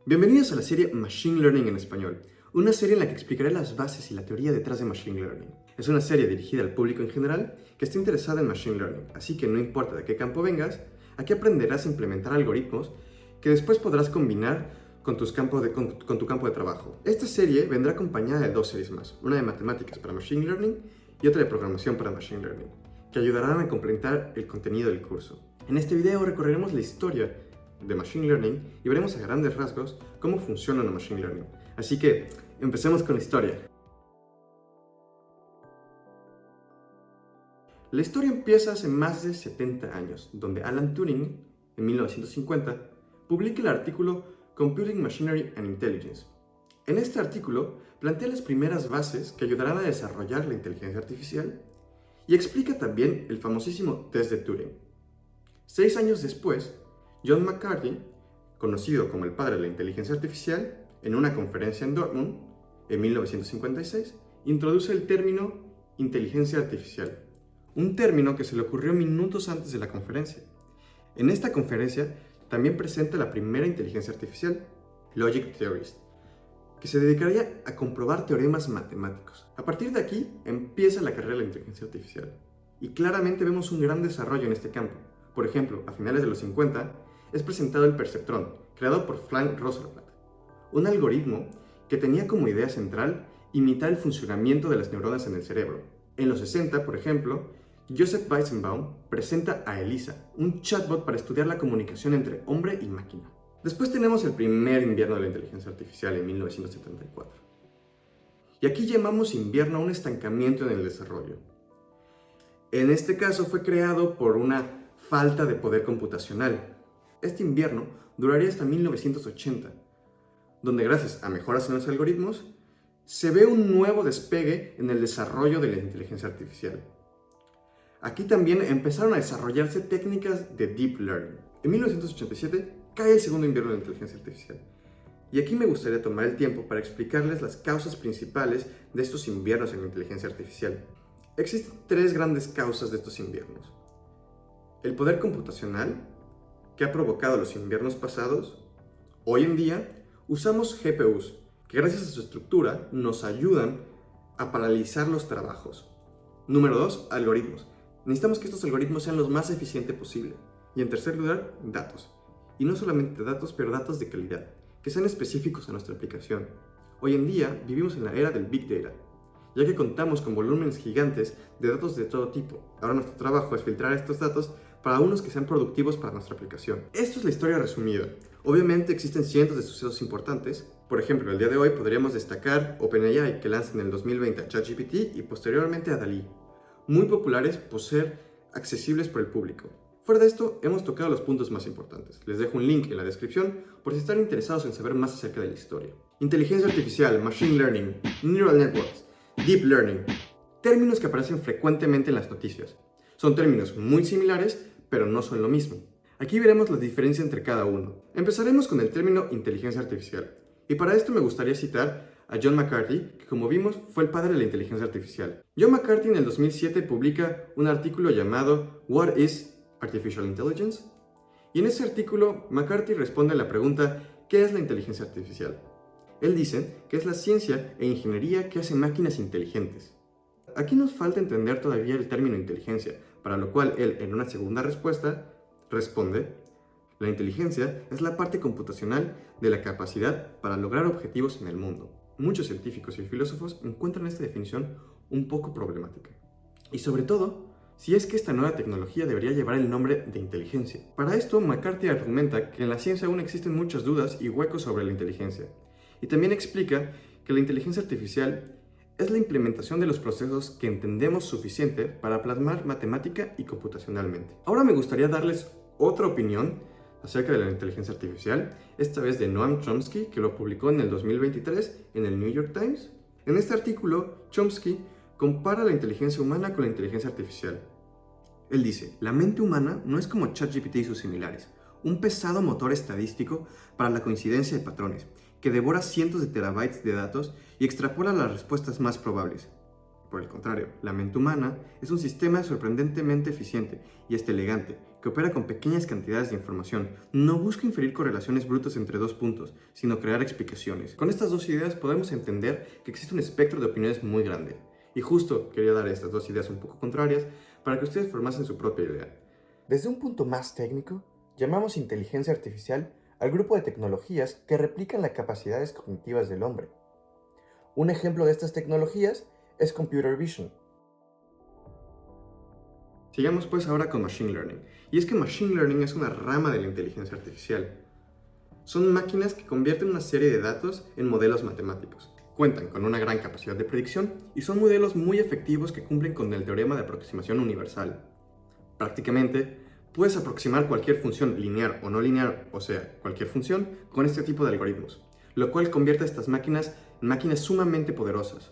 Bienvenidos a la serie Machine Learning en español, una serie en la que explicaré las bases y la teoría detrás de Machine Learning. Es una serie dirigida al público en general que está interesada en Machine Learning, así que no importa de qué campo vengas, aquí aprenderás a implementar algoritmos que después podrás combinar con tu campo de trabajo. Esta serie vendrá acompañada de dos series más, una de matemáticas para Machine Learning y otra de programación para Machine Learning, que ayudarán a complementar el contenido del curso. En este video recorreremos la historia de Machine Learning y veremos a grandes rasgos cómo funciona el Machine Learning. Así que, empecemos con la historia. La historia empieza hace más de 70 años, donde Alan Turing, en 1950, publica el artículo Computing Machinery and Intelligence. En este artículo plantea las primeras bases que ayudarán a desarrollar la inteligencia artificial y explica también el famosísimo test de Turing. 6 años después, John McCarthy, conocido como el padre de la inteligencia artificial, en una conferencia en Dortmund, en 1956, introduce el término inteligencia artificial, un término que se le ocurrió minutos antes de la conferencia. En esta conferencia también presenta la primera inteligencia artificial, Logic Theorist, que se dedicaría a comprobar teoremas matemáticos. A partir de aquí empieza la carrera de la inteligencia artificial, y claramente vemos un gran desarrollo en este campo. Por ejemplo, a finales de los 50, es presentado el perceptrón, creado por Frank Rosenblatt, un algoritmo que tenía como idea central imitar el funcionamiento de las neuronas en el cerebro. En los 60, por ejemplo, Joseph Weizenbaum presenta a ELIZA, un chatbot para estudiar la comunicación entre hombre y máquina. Después tenemos el primer invierno de la inteligencia artificial en 1974. Y aquí llamamos invierno a un estancamiento en el desarrollo. En este caso fue creado por una falta de poder computacional. Este invierno duraría hasta 1980, donde gracias a mejoras en los algoritmos, se ve un nuevo despegue en el desarrollo de la inteligencia artificial. Aquí también empezaron a desarrollarse técnicas de Deep Learning. En 1987 cae el segundo invierno de la inteligencia artificial. Y aquí me gustaría tomar el tiempo para explicarles las causas principales de estos inviernos en la inteligencia artificial. Existen 3 grandes causas de estos inviernos. El poder computacional, que ha provocado los inviernos pasados. Hoy en día usamos GPUs, que gracias a su estructura nos ayudan a paralizar los trabajos. Número 2, algoritmos. Necesitamos que estos algoritmos sean los más eficientes posible. Y en tercer lugar, datos. Y no solamente datos, pero datos de calidad, que sean específicos a nuestra aplicación. Hoy en día vivimos en la era del Big Data, ya que contamos con volúmenes gigantes de datos de todo tipo. Ahora nuestro trabajo es filtrar estos datos para unos que sean productivos para nuestra aplicación. Esto es la historia resumida. Obviamente existen cientos de sucesos importantes. Por ejemplo, el día de hoy podríamos destacar OpenAI, que lanza en el 2020 a ChatGPT y posteriormente a DALL-E, muy populares por ser accesibles por el público. Fuera de esto, hemos tocado los puntos más importantes. Les dejo un link en la descripción por si están interesados en saber más acerca de la historia. Inteligencia artificial, Machine Learning, Neural Networks, Deep Learning, términos que aparecen frecuentemente en las noticias. Son términos muy similares, pero no son lo mismo. Aquí veremos la diferencia entre cada uno. Empezaremos con el término inteligencia artificial. Y para esto me gustaría citar a John McCarthy, que como vimos fue el padre de la inteligencia artificial. John McCarthy en el 2007 publica un artículo llamado What is Artificial Intelligence? Y en ese artículo McCarthy responde a la pregunta ¿qué es la inteligencia artificial? Él dice que es la ciencia e ingeniería que hace máquinas inteligentes. Aquí nos falta entender todavía el término inteligencia, para lo cual él, en una segunda respuesta, responde: la inteligencia es la parte computacional de la capacidad para lograr objetivos en el mundo. Muchos científicos y filósofos encuentran esta definición un poco problemática. Y sobre todo, si es que esta nueva tecnología debería llevar el nombre de inteligencia. Para esto, McCarthy argumenta que en la ciencia aún existen muchas dudas y huecos sobre la inteligencia. Y también explica que la inteligencia artificial es la implementación de los procesos que entendemos suficiente para plasmar matemática y computacionalmente. Ahora me gustaría darles otra opinión acerca de la inteligencia artificial, esta vez de Noam Chomsky, que lo publicó en el 2023 en el New York Times. En este artículo, Chomsky compara la inteligencia humana con la inteligencia artificial. Él dice: la mente humana no es como ChatGPT y sus similares, un pesado motor estadístico para la coincidencia de patrones, que devora cientos de terabytes de datos y extrapola las respuestas más probables. Por el contrario, la mente humana es un sistema sorprendentemente eficiente y hasta elegante, que opera con pequeñas cantidades de información. No busca inferir correlaciones brutas entre dos puntos, sino crear explicaciones. Con estas dos ideas podemos entender que existe un espectro de opiniones muy grande. Y justo quería dar estas dos ideas un poco contrarias para que ustedes formasen su propia idea. Desde un punto más técnico, llamamos inteligencia artificial al grupo de tecnologías que replican las capacidades cognitivas del hombre. Un ejemplo de estas tecnologías es Computer Vision. Sigamos pues ahora con Machine Learning. Y es que Machine Learning es una rama de la inteligencia artificial. Son máquinas que convierten una serie de datos en modelos matemáticos. Cuentan con una gran capacidad de predicción y son modelos muy efectivos que cumplen con el teorema de aproximación universal. Prácticamente, puedes aproximar cualquier función lineal o no lineal, o sea, cualquier función, con este tipo de algoritmos, lo cual convierte a estas máquinas en máquinas sumamente poderosas.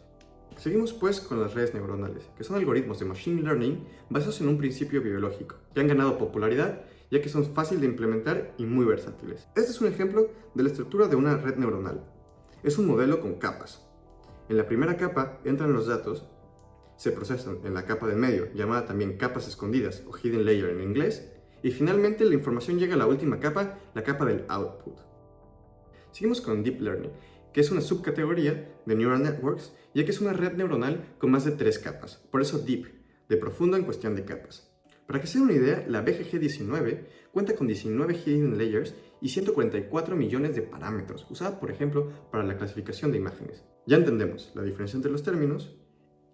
Seguimos pues con las redes neuronales, que son algoritmos de Machine Learning basados en un principio biológico, que han ganado popularidad ya que son fáciles de implementar y muy versátiles. Este es un ejemplo de la estructura de una red neuronal. Es un modelo con capas. En la primera capa entran los datos, se procesan en la capa del medio, llamada también capas escondidas o hidden layer en inglés, y finalmente la información llega a la última capa, la capa del output. Seguimos con Deep Learning, que es una subcategoría de Neural Networks, ya que es una red neuronal con más de 3 capas, por eso Deep, de profundo en cuestión de capas. Para que se den una idea, la BGG19 cuenta con 19 hidden layers y 144 millones de parámetros, usada por ejemplo para la clasificación de imágenes. Ya entendemos la diferencia entre los términos,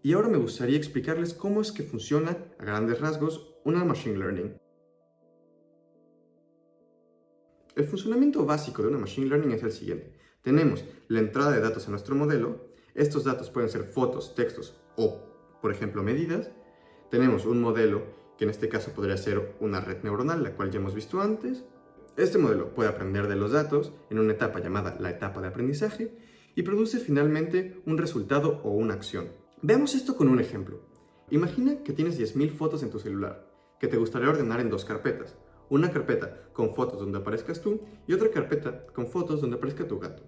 y ahora me gustaría explicarles cómo es que funciona, a grandes rasgos, una Machine Learning. El funcionamiento básico de una Machine Learning es el siguiente. Tenemos la entrada de datos a nuestro modelo. Estos datos pueden ser fotos, textos o, por ejemplo, medidas. Tenemos un modelo, que en este caso podría ser una red neuronal, la cual ya hemos visto antes. Este modelo puede aprender de los datos en una etapa llamada la etapa de aprendizaje y produce finalmente un resultado o una acción. Veamos esto con un ejemplo. Imagina que tienes 10.000 fotos en tu celular, que te gustaría ordenar en dos carpetas. Una carpeta con fotos donde aparezcas tú y otra carpeta con fotos donde aparezca tu gato.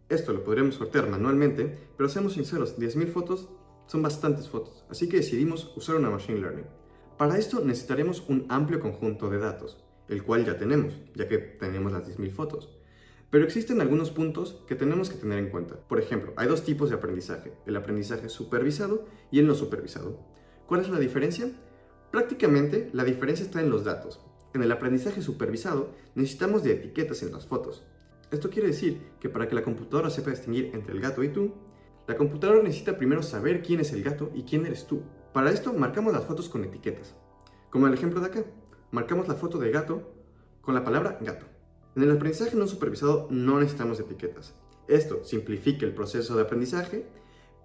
Esto lo podríamos sortear manualmente, pero seamos sinceros, 10.000 fotos son bastantes fotos, así que decidimos usar una Machine Learning. Para esto necesitaremos un amplio conjunto de datos, el cual ya tenemos, ya que tenemos las 10.000 fotos. Pero existen algunos puntos que tenemos que tener en cuenta. Por ejemplo, hay dos tipos de aprendizaje, el aprendizaje supervisado y el no supervisado. ¿Cuál es la diferencia? Prácticamente la diferencia está en los datos. En el aprendizaje supervisado necesitamos de etiquetas en las fotos. Esto quiere decir que para que la computadora sepa distinguir entre el gato y tú, la computadora necesita primero saber quién es el gato y quién eres tú. Para esto marcamos las fotos con etiquetas. Como el ejemplo de acá, marcamos la foto de gato con la palabra gato. En el aprendizaje no supervisado no necesitamos etiquetas. Esto simplifica el proceso de aprendizaje,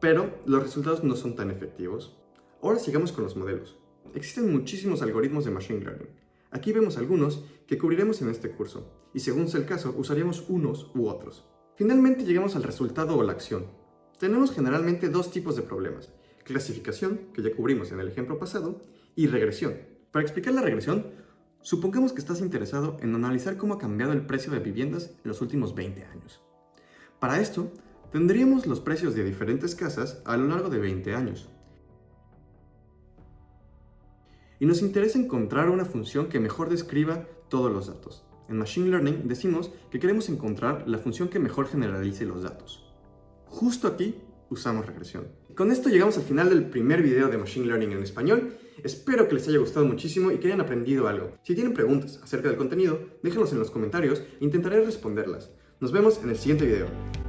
pero los resultados no son tan efectivos. Ahora sigamos con los modelos. Existen muchísimos algoritmos de Machine Learning. Aquí vemos algunos que cubriremos en este curso, y según sea el caso, usaríamos unos u otros. Finalmente llegamos al resultado o la acción. Tenemos generalmente dos tipos de problemas: clasificación, que ya cubrimos en el ejemplo pasado, y regresión. Para explicar la regresión, supongamos que estás interesado en analizar cómo ha cambiado el precio de viviendas en los últimos 20 años. Para esto, tendríamos los precios de diferentes casas a lo largo de 20 años. Y nos interesa encontrar una función que mejor describa todos los datos. En Machine Learning decimos que queremos encontrar la función que mejor generalice los datos. Justo aquí usamos regresión. Con esto llegamos al final del primer video de Machine Learning en español. Espero que les haya gustado muchísimo y que hayan aprendido algo. Si tienen preguntas acerca del contenido, déjenlos en los comentarios e intentaré responderlas. Nos vemos en el siguiente video.